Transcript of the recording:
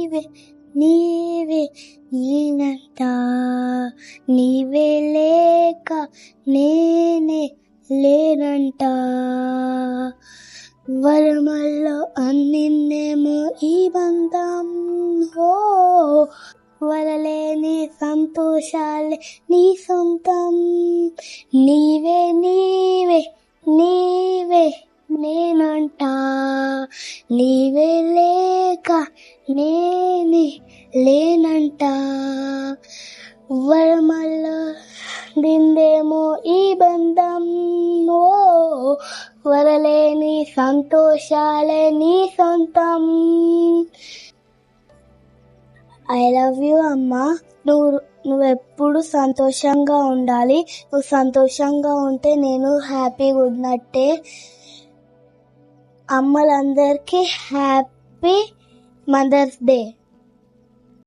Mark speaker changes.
Speaker 1: నీవే నీవే నేనంట, నీవే లేక నేనే లేనంట. వరమల్లో అందిందేమో ఈ బంధం, ఓ వరలేని సంతోషాలే నీ సొంతం. నీవే నీవే నీవే నేనంట, నీవే లేక నేనే లేనంట. వరమల్లో దిందేమో ఈ బంధం, ఓ వరలేని సంతోషాలే నీ సొంతం. ఐ లవ్ యూ అమ్మా. నువ్వెప్పుడు సంతోషంగా ఉండాలి. నువ్వు సంతోషంగా ఉంటే నేను హ్యాపీగా ఉన్నట్టే. అమ్మలందరికీ హ్యాపీ మదర్స్ డే.